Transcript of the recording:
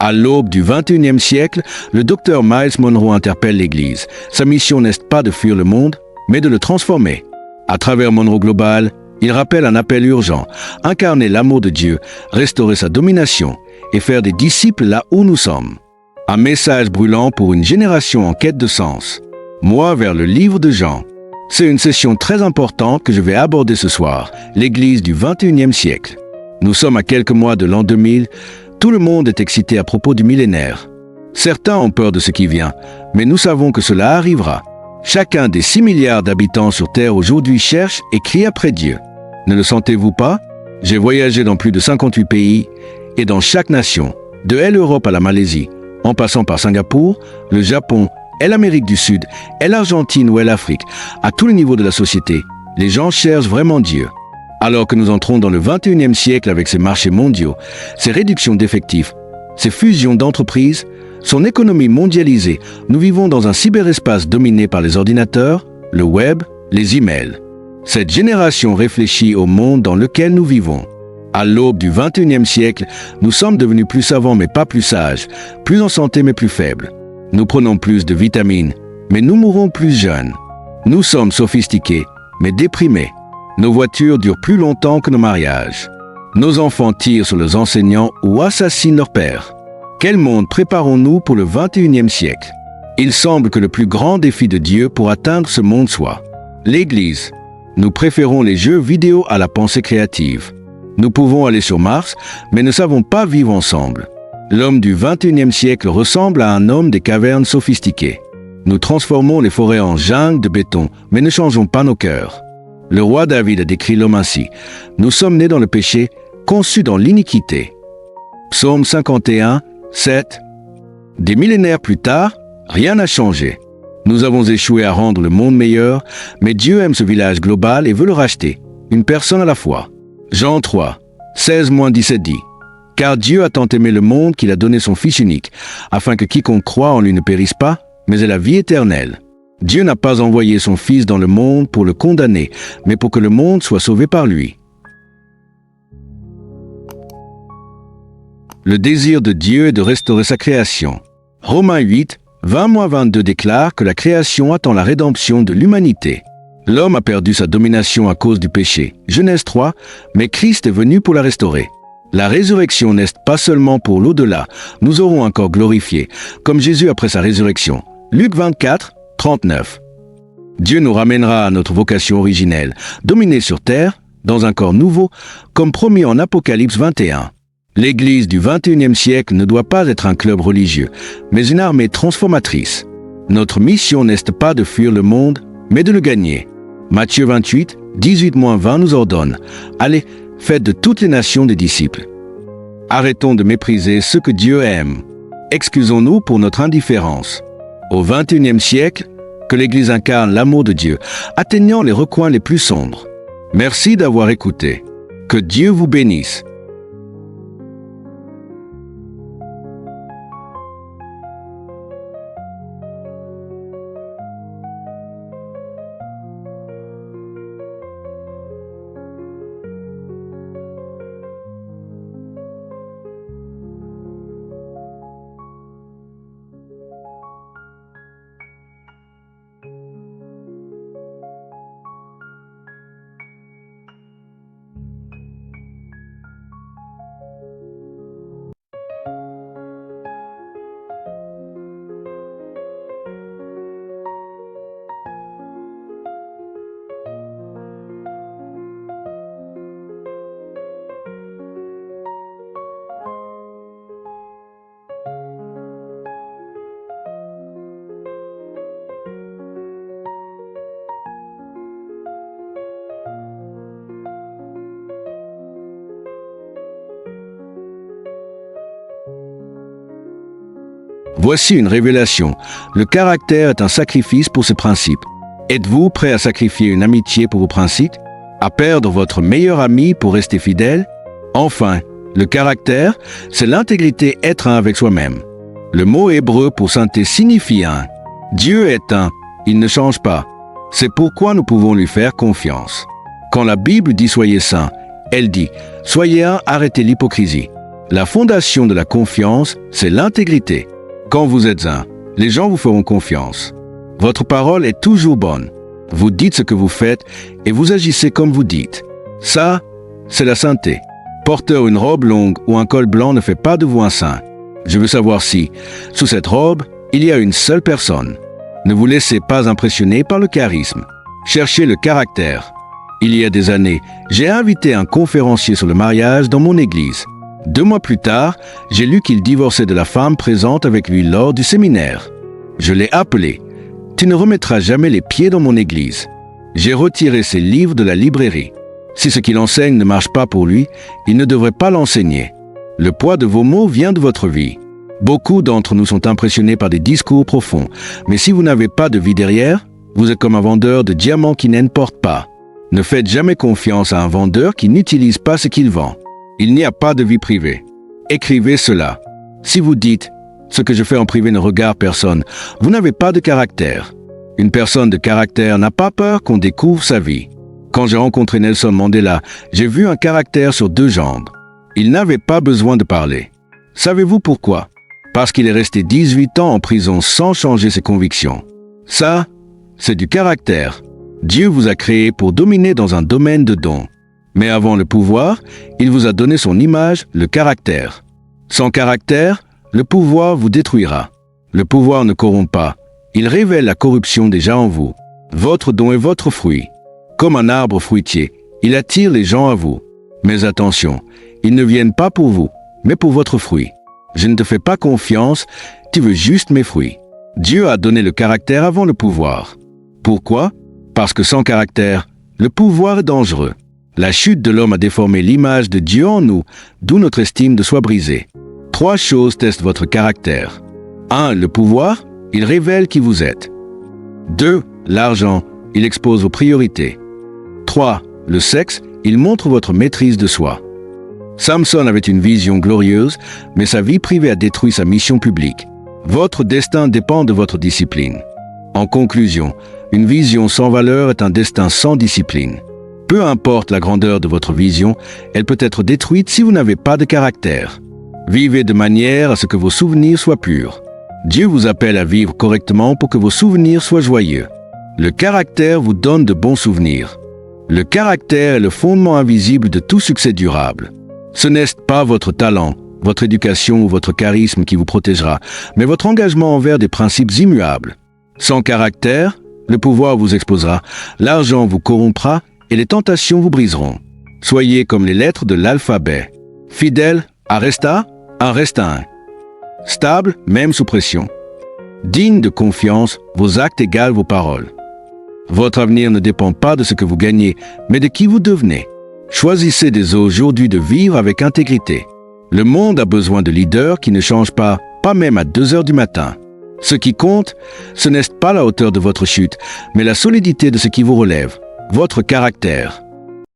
À l'aube du XXIe siècle, le docteur Myles Munroe interpelle l'Église. Sa mission n'est pas de fuir le monde, mais de le transformer. À travers Munroe Global, il rappelle un appel urgent, incarner l'amour de Dieu, restaurer sa domination et faire des disciples là où nous sommes. Un message brûlant pour une génération en quête de sens. Moi vers le livre de Jean. C'est une session très importante que je vais aborder ce soir, l'Église du XXIe siècle. Nous sommes à quelques mois de l'an 2000, tout le monde est excité à propos du millénaire. Certains ont peur de ce qui vient, mais nous savons que cela arrivera. Chacun des 6 milliards d'habitants sur Terre aujourd'hui cherche et crie après Dieu. Ne le sentez-vous pas? J'ai voyagé dans plus de 58 pays et dans chaque nation, de l'Europe à la Malaisie, en passant par Singapour, le Japon et l'Amérique du Sud et l'Argentine ou l'Afrique, à tous les niveaux de la société, les gens cherchent vraiment Dieu. Alors que nous entrons dans le XXIe siècle avec ses marchés mondiaux, ses réductions d'effectifs, ses fusions d'entreprises, son économie mondialisée, nous vivons dans un cyberespace dominé par les ordinateurs, le web, les emails. Cette génération réfléchit au monde dans lequel nous vivons. À l'aube du XXIe siècle, nous sommes devenus plus savants mais pas plus sages, plus en santé mais plus faibles. Nous prenons plus de vitamines, mais nous mourrons plus jeunes. Nous sommes sophistiqués, mais déprimés. Nos voitures durent plus longtemps que nos mariages. Nos enfants tirent sur leurs enseignants ou assassinent leurs pères. Quel monde préparons-nous pour le XXIe siècle? Il semble que le plus grand défi de Dieu pour atteindre ce monde soit l'Église. Nous préférons les jeux vidéo à la pensée créative. Nous pouvons aller sur Mars, mais ne savons pas vivre ensemble. L'homme du XXIe siècle ressemble à un homme des cavernes sophistiquées. Nous transformons les forêts en jungle de béton, mais ne changeons pas nos cœurs. Le roi David a décrit l'homme ainsi. Nous sommes nés dans le péché, conçus dans l'iniquité. Psaume 51, 7. Des millénaires plus tard, rien n'a changé. Nous avons échoué à rendre le monde meilleur, mais Dieu aime ce village global et veut le racheter, une personne à la fois. Jean 3, 16-17 dit: Car Dieu a tant aimé le monde qu'il a donné son Fils unique, afin que quiconque croit en lui ne périsse pas, mais ait la vie éternelle. Dieu n'a pas envoyé son Fils dans le monde pour le condamner, mais pour que le monde soit sauvé par lui. Le désir de Dieu est de restaurer sa création. Romains 8, 20-22 déclare que la création attend la rédemption de l'humanité. L'homme a perdu sa domination à cause du péché. Genèse 3, mais Christ est venu pour la restaurer. La résurrection n'est pas seulement pour l'au-delà, nous aurons un corps glorifié, comme Jésus après sa résurrection. Luc 24, 39. Dieu nous ramènera à notre vocation originelle, dominer sur terre, dans un corps nouveau, comme promis en Apocalypse 21. L'Église du XXIe siècle ne doit pas être un club religieux, mais une armée transformatrice. Notre mission n'est pas de fuir le monde, mais de le gagner. Matthieu 28, 18-20 nous ordonne: Allez, faites de toutes les nations des disciples. Arrêtons de mépriser ce que Dieu aime. Excusons-nous pour notre indifférence. Au XXIe siècle, que l'Église incarne l'amour de Dieu, atteignant les recoins les plus sombres. Merci d'avoir écouté. Que Dieu vous bénisse. Voici une révélation. Le caractère est un sacrifice pour ses principes. Êtes-vous prêt à sacrifier une amitié pour vos principes? À perdre votre meilleur ami pour rester fidèle? Enfin, le caractère, c'est l'intégrité, être un avec soi-même. Le mot hébreu pour sainteté signifie un. Dieu est un, il ne change pas. C'est pourquoi nous pouvons lui faire confiance. Quand la Bible dit « soyez saints », elle dit « soyez un, arrêtez l'hypocrisie ». La fondation de la confiance, c'est l'intégrité. Quand vous êtes les gens vous feront confiance. Votre parole est toujours bonne. Vous dites ce que vous faites et vous agissez comme vous dites. Ça, c'est la sainteté. Porteur une robe longue ou un col blanc ne fait pas de vous un saint. Je veux savoir si, sous cette robe, il y a une seule personne. Ne vous laissez pas impressionner par le charisme. Cherchez le caractère. Il y a des années, j'ai invité un conférencier sur le mariage dans mon église. 2 mois plus tard, j'ai lu qu'il divorçait de la femme présente avec lui lors du séminaire. Je l'ai appelé. « Tu ne remettras jamais les pieds dans mon église. » J'ai retiré ses livres de la librairie. Si ce qu'il enseigne ne marche pas pour lui, il ne devrait pas l'enseigner. Le poids de vos mots vient de votre vie. Beaucoup d'entre nous sont impressionnés par des discours profonds, mais si vous n'avez pas de vie derrière, vous êtes comme un vendeur de diamants qui n'importe pas. Ne faites jamais confiance à un vendeur qui n'utilise pas ce qu'il vend. Il n'y a pas de vie privée. Écrivez cela. Si vous dites « ce que je fais en privé ne regarde personne », vous n'avez pas de caractère. Une personne de caractère n'a pas peur qu'on découvre sa vie. Quand j'ai rencontré Nelson Mandela, j'ai vu un caractère sur 2 jambes. Il n'avait pas besoin de parler. Savez-vous pourquoi? Parce qu'il est resté 18 ans en prison sans changer ses convictions. Ça, c'est du caractère. Dieu vous a créé pour dominer dans un domaine de dons. Mais avant le pouvoir, il vous a donné son image, le caractère. Sans caractère, le pouvoir vous détruira. Le pouvoir ne corrompt pas. Il révèle la corruption déjà en vous. Votre don est votre fruit. Comme un arbre fruitier, il attire les gens à vous. Mais attention, ils ne viennent pas pour vous, mais pour votre fruit. Je ne te fais pas confiance, tu veux juste mes fruits. Dieu a donné le caractère avant le pouvoir. Pourquoi? Parce que sans caractère, le pouvoir est dangereux. La chute de l'homme a déformé l'image de Dieu en nous, d'où notre estime de soi brisée. 3 choses testent votre caractère. 1. Le pouvoir, il révèle qui vous êtes. 2. L'argent, il expose vos priorités. 3. Le sexe, il montre votre maîtrise de soi. Samson avait une vision glorieuse, mais sa vie privée a détruit sa mission publique. Votre destin dépend de votre discipline. En conclusion, une vision sans valeur est un destin sans discipline. Peu importe la grandeur de votre vision, elle peut être détruite si vous n'avez pas de caractère. Vivez de manière à ce que vos souvenirs soient purs. Dieu vous appelle à vivre correctement pour que vos souvenirs soient joyeux. Le caractère vous donne de bons souvenirs. Le caractère est le fondement invisible de tout succès durable. Ce n'est pas votre talent, votre éducation ou votre charisme qui vous protégera, mais votre engagement envers des principes immuables. Sans caractère, le pouvoir vous exposera, l'argent vous corrompra et les tentations vous briseront. Soyez comme les lettres de l'alphabet. Fidèle, arresta, un. Stable, même sous pression. Digne de confiance, vos actes égalent vos paroles. Votre avenir ne dépend pas de ce que vous gagnez, mais de qui vous devenez. Choisissez dès aujourd'hui de vivre avec intégrité. Le monde a besoin de leaders qui ne changent pas même à 2 heures du matin. Ce qui compte, ce n'est pas la hauteur de votre chute, mais la solidité de ce qui vous relève, votre caractère.